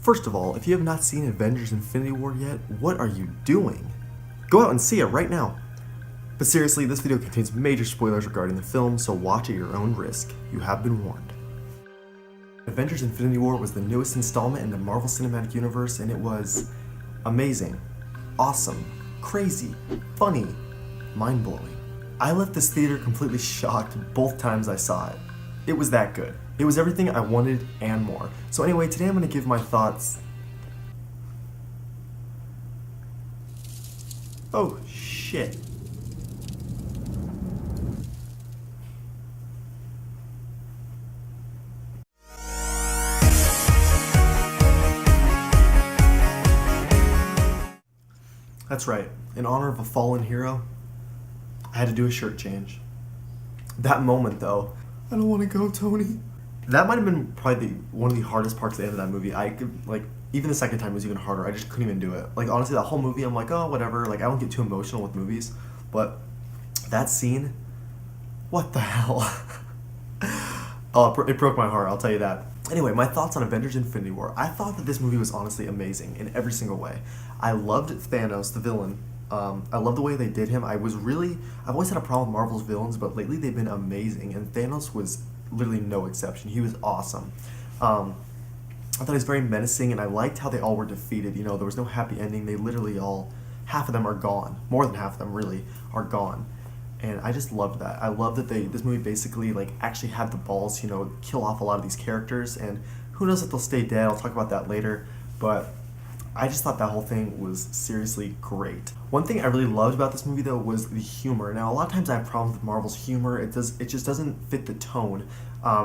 First of all, if you have not seen Avengers Infinity War yet, what are you doing? Go out and see it right now. But seriously, this video contains major spoilers regarding the film, so watch at your own risk. You have been warned. Avengers Infinity War was the newest installment in the Marvel Cinematic Universe, and it was amazing, awesome, crazy, funny, mind-blowing. I left this theater completely shocked both times I saw it. It was that good. It was everything I wanted and more. So anyway, today I'm going to give my thoughts. Oh, shit. That's right. In honor of a fallen hero, I had to do a shirt change. That moment, though, I don't want to go, Tony. That might have been probably one of the hardest parts at the end of that movie. I could, even the second time was even harder. I just couldn't even do it. Honestly, that whole movie, I'm like, oh, whatever. I don't get too emotional with movies. But that scene, what the hell? Oh, it broke my heart, I'll tell you that. Anyway, my thoughts on Avengers Infinity War. I thought that this movie was honestly amazing in every single way. I loved Thanos, the villain. I love the way they did him. I've always had a problem with Marvel's villains, but lately they've been amazing, and Thanos was literally no exception. He was awesome. I thought he was very menacing, and I liked how they all were defeated. There was no happy ending. They literally half of them are gone. More than half of them, really, are gone. And I just loved that. I love that this movie basically, actually had the balls, kill off a lot of these characters, and who knows if they'll stay dead. I'll talk about that later, but I just thought that whole thing was seriously great. One thing I really loved about this movie, though, was the humor. Now, a lot of times I have problems with Marvel's humor. It just doesn't fit the tone.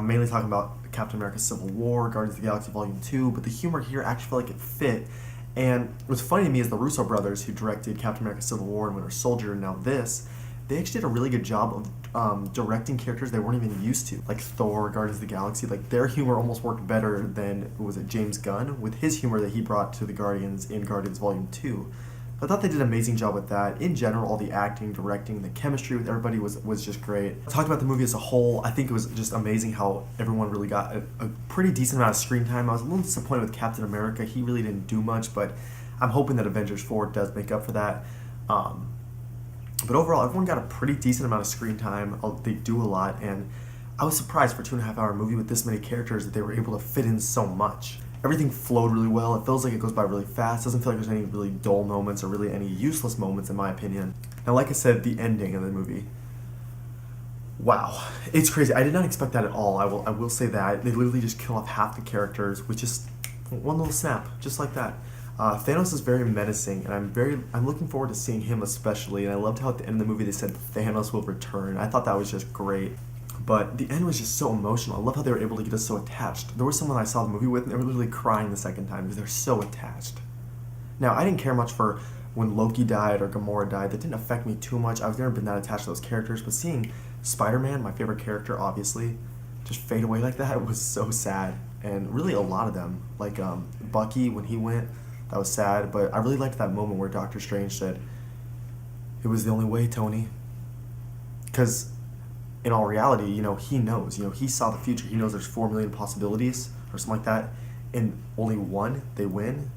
Mainly talking about Captain America Civil War, Guardians of the Galaxy Volume 2, but the humor here actually felt like it fit. And what's funny to me is the Russo brothers, who directed Captain America Civil War and Winter Soldier, and now this, they actually did a really good job of directing characters they weren't even used to, like Thor, Guardians of the Galaxy. Their humor almost worked better than, James Gunn, with his humor that he brought to the Guardians in Guardians Volume 2. I thought they did an amazing job with that. In general, all the acting, directing, the chemistry with everybody was just great. I talked about the movie as a whole. I think it was just amazing how everyone really got a pretty decent amount of screen time. I was a little disappointed with Captain America. He really didn't do much, but I'm hoping that Avengers 4 does make up for that. But overall, everyone got a pretty decent amount of screen time. They do a lot, and I was surprised for a 2.5-hour movie with this many characters that they were able to fit in so much. Everything flowed really well. It feels like it goes by really fast. Doesn't feel like there's any really dull moments or really any useless moments, in my opinion. Now, like I said, the ending of the movie. Wow, it's crazy. I did not expect that at all. I will say that. They literally just kill off half the characters with just one little snap, just like that. Thanos is very menacing, and I'm looking forward to seeing him especially, and I loved how at the end of the movie they said Thanos will return. I thought that was just great. But the end was just so emotional. I love how they were able to get us so attached. There was someone I saw the movie with, and they were literally crying the second time because they're so attached. Now, I didn't care much for when Loki died or Gamora died. That didn't affect me too much. I've never been that attached to those characters, but seeing Spider-Man, my favorite character, obviously, just fade away like that was so sad. And really a lot of them, like Bucky, when he went, that was sad. But I really liked that moment where Doctor Strange said, "It was the only way, Tony." Because in all reality, he knows. He saw the future. He knows there's 4 million possibilities or something like that, and only one, they win.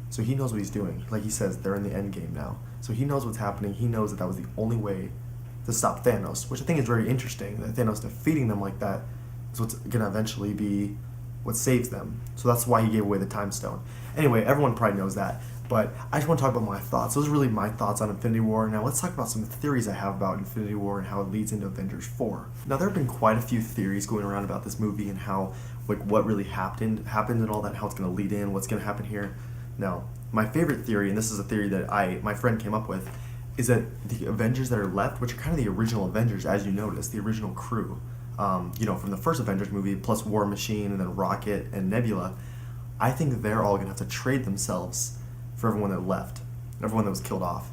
So he knows what he's doing. Like he says, they're in the end game now. So he knows what's happening. He knows that was the only way to stop Thanos, which I think is very interesting, that Thanos defeating them like that is what's going to eventually be what saves them. So that's why he gave away the time stone. Anyway, everyone probably knows that. But I just want to talk about my thoughts. Those are really my thoughts on Infinity War. Now let's talk about some theories I have about Infinity War and how it leads into Avengers 4. Now there have been quite a few theories going around about this movie and how, what really happened and all that, and how it's going to lead in, what's going to happen here. Now, my favorite theory, and this is a theory that my friend came up with, is that the Avengers that are left, which are kind of the original Avengers, as you notice, the original crew, from the first Avengers movie, plus War Machine and then Rocket and Nebula, I think they're all going to have to trade themselves for everyone that left, everyone that was killed off.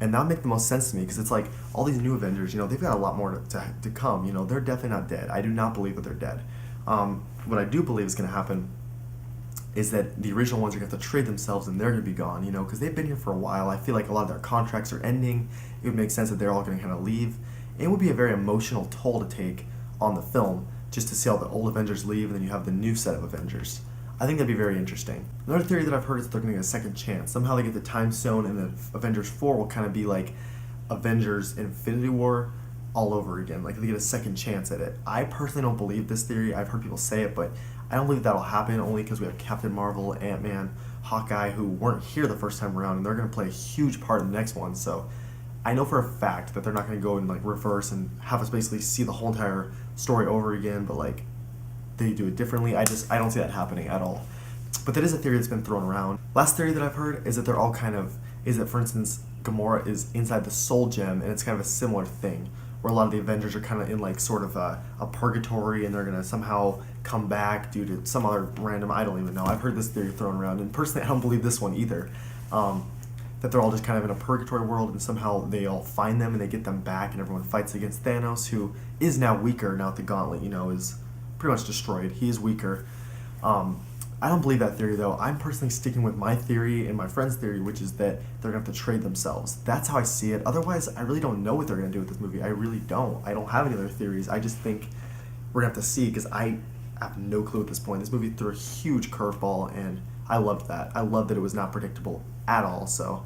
And that would make the most sense to me, because it's like all these new Avengers, they've got a lot more to come. They're definitely not dead. I do not believe that they're dead. What I do believe is going to happen is that the original ones are going to have to trade themselves, and they're going to be gone, because they've been here for a while. I feel like a lot of their contracts are ending. It would make sense that they're all going to kind of leave. It would be a very emotional toll to take on the film, just to see all the old Avengers leave, and then you have the new set of Avengers. I think that'd be very interesting. Another theory that I've heard is that they're going to get a second chance. Somehow they get the time stone, and then Avengers 4 will kind of be like Avengers Infinity War all over again. Like, they get a second chance at it. I personally don't believe this theory. I've heard people say it, but I don't believe that'll happen, only because we have Captain Marvel, Ant-Man, Hawkeye, who weren't here the first time around, and they're going to play a huge part in the next one. So I know for a fact that they're not going to go and like reverse and have us basically see the whole entire story over again, but like they do it differently. I don't see that happening at all. But that is a theory that's been thrown around. Last theory that I've heard is that they're all for instance, Gamora is inside the Soul Gem, and it's kind of a similar thing, where a lot of the Avengers are kind of in like sort of a purgatory, and they're going to somehow come back due to some other random, I don't even know. I've heard this theory thrown around, and personally I don't believe this one either. That they're all just kind of in a purgatory world, and somehow they all find them and they get them back, and everyone fights against Thanos, who is now weaker now that the gauntlet, is pretty much destroyed. He is weaker. I don't believe that theory, though. I'm personally sticking with my theory and my friend's theory, which is that they're going to have to trade themselves. That's how I see it. Otherwise, I really don't know what they're going to do with this movie. I really don't. I don't have any other theories. I just think we're going to have to see, because I have no clue at this point. This movie threw a huge curveball, and I loved that. I loved that it was not predictable at all, so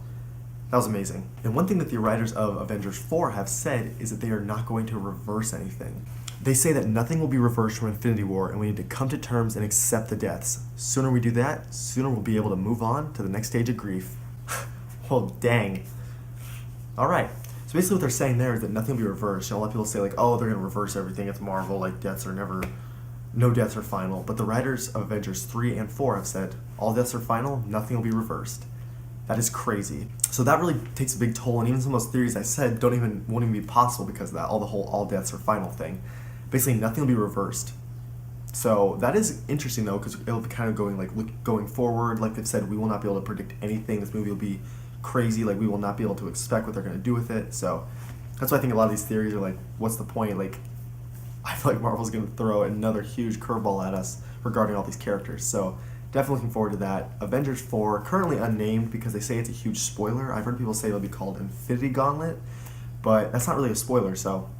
that was amazing. And one thing that the writers of Avengers 4 have said is that they are not going to reverse anything. They say that nothing will be reversed from Infinity War, and we need to come to terms and accept the deaths. Sooner we do that, sooner we'll be able to move on to the next stage of grief. Well, dang. Alright, so basically what they're saying there is that nothing will be reversed. A lot of people say like, oh, they're going to reverse everything, it's Marvel, like no deaths are final. But the writers of Avengers 3 and 4 have said, all deaths are final, nothing will be reversed. That is crazy. So that really takes a big toll, and even some of those theories I said won't even be possible because of that, all deaths are final thing. Basically, nothing will be reversed. So that is interesting, though, because it'll be kind of going forward. Like they've said, we will not be able to predict anything. This movie will be crazy. Like, we will not be able to expect what they're going to do with it. So that's why I think a lot of these theories are like, what's the point? Like, I feel like Marvel's going to throw another huge curveball at us regarding all these characters. So definitely looking forward to that. Avengers 4, currently unnamed because they say it's a huge spoiler. I've heard people say it'll be called Infinity Gauntlet, but that's not really a spoiler, so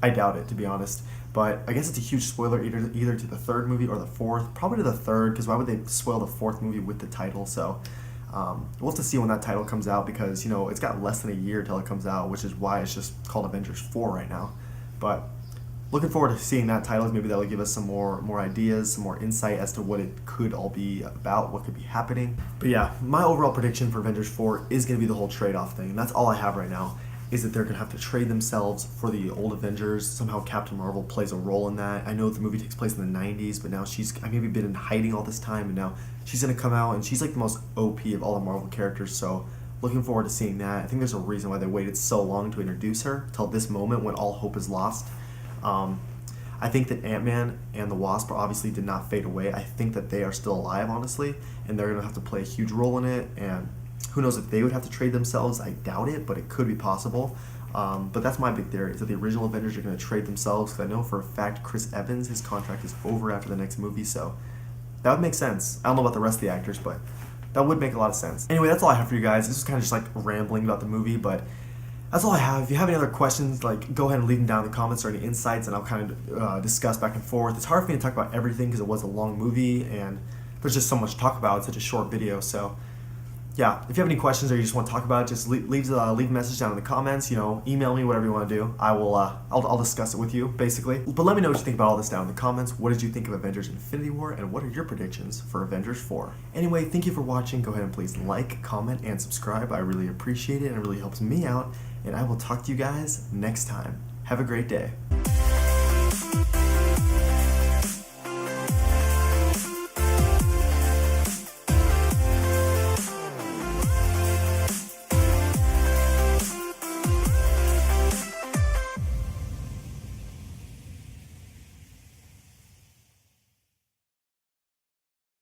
I doubt it, to be honest. But I guess it's a huge spoiler either to the third movie or the fourth. Probably to the third, because why would they spoil the fourth movie with the title? So we'll have to see when that title comes out, because it's got less than a year till it comes out, which is why it's just called Avengers 4 right now. But looking forward to seeing that title. Maybe that'll give us some more ideas, some more insight as to what it could all be about, what could be happening. But yeah, my overall prediction for Avengers 4 is going to be the whole trade-off thing. And that's all I have right now, is that they're going to have to trade themselves for the old Avengers. Somehow Captain Marvel plays a role in that. I know the movie takes place in the 90s, but now she's maybe been in hiding all this time, and now she's going to come out, and she's like the most OP of all the Marvel characters, so looking forward to seeing that. I think there's a reason why they waited so long to introduce her, till this moment when all hope is lost. I think that Ant-Man and the Wasp obviously did not fade away. I think that they are still alive, honestly, and they're going to have to play a huge role in it, and who knows if they would have to trade themselves. I doubt it, but it could be possible. But that's my big theory, is that the original Avengers are going to trade themselves, because I know for a fact Chris Evans, his contract is over after the next movie, so that would make sense. I don't know about the rest of the actors, but that would make a lot of sense. Anyway, that's all I have for you guys. This is kind of just like rambling about the movie, but that's all I have. If you have any other questions, go ahead and leave them down in the comments, or any insights, and I'll kind of discuss back and forth. It's hard for me to talk about everything because it was a long movie, and there's just so much to talk about. It's such a short video, so yeah. If you have any questions or you just want to talk about it, just leave a message down in the comments. Email me, whatever you want to do. I'll discuss it with you, basically. But let me know what you think about all this down in the comments. What did you think of Avengers Infinity War, and what are your predictions for Avengers 4? Anyway, thank you for watching. Go ahead and please like, comment, and subscribe. I really appreciate it, and it really helps me out. And I will talk to you guys next time. Have a great day.